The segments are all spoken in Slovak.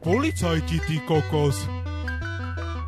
Policajti, ty kokos.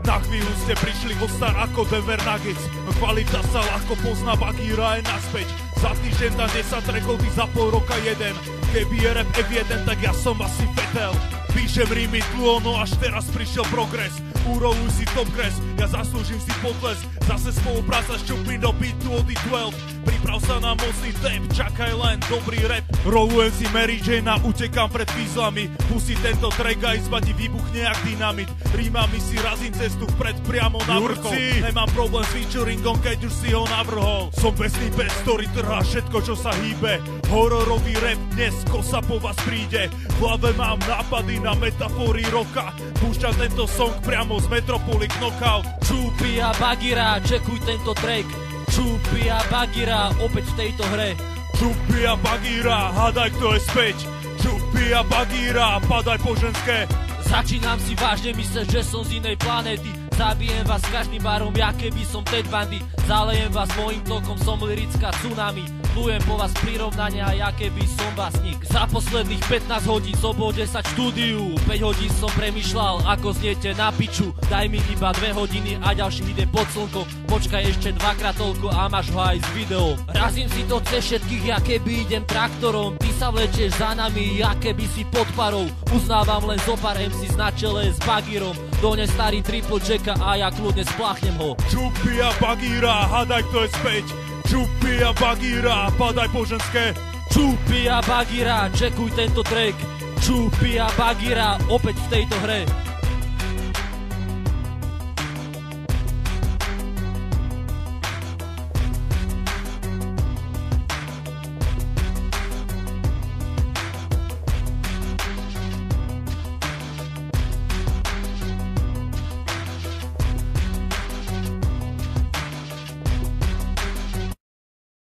Na chvíľu ste prišli o star ako Denver Nuggets. Kvalita sa ľahko pozná, Bagheera je naspäť. Za týždeň na 10 trackov, ty za pol roka jeden. Keby je rap F1, tak ja som asi Vettel. Píšem rímy dlho, no až teraz prišiel progres. Uroluj si top grass, ja zaslúžim si potles. Zase spolupráca s Čupin do beatu od D12. Priprav sa na mocný tap, čakaj len dobrý rap. Rolujem si Mary Jane a utekám pred fízlami. Pusti tento track a izba ti vybuchne jak dynamit. Rímami si razím cestu vpred priamo na vrchol. Nemám problém s featuringom, keď už si ho navrhol. Som besný bez story, trhá všetko čo sa hýbe. Hororový rap dnes, kosa po vás príde. V hlave mám nápady na metafory roka. Púšťam tento song priamo z Metropoly Knockout. Čupi a Bagheera, čekuj tento track. Čupi a Bagheera, opäť v tejto hre. Čupi a Bagheera, hádaj kto je späť. Čupi a Bagheera, padaj po ženské. Začínam si vážne mysleť, že som z inej planéty. Zabijem vás každým barom, ja keby som Ted Bundy. Zalejem vás mojim tokom, som lirická tsunami. Plujem po vás prirovnania, ja keby som básnik. Za posledných 15 hodín som bol 10 štúdiu. 5 hodín som premýšľal, ako zniete na piču. Daj mi iba 2 hodiny a ďalší ide pod slnko. Počkaj ešte dvakrát toľko a máš ho aj s videom. Razím si to cez všetkých, ja keby idem traktorom. Ty sa vlečieš za nami, ja keby si pod parou. Uznávam len zopár MC na čele s Bagheerom. Dones starý triple jacka a ja kľudne spláchnem ho. Čupi a Bagheera, hádaj kto je späť. Čupi a Bagheera, padaj po ženské. Čupi a Bagheera, čekuj tento track. Čupi a Bagheera, opäť v tejto hre.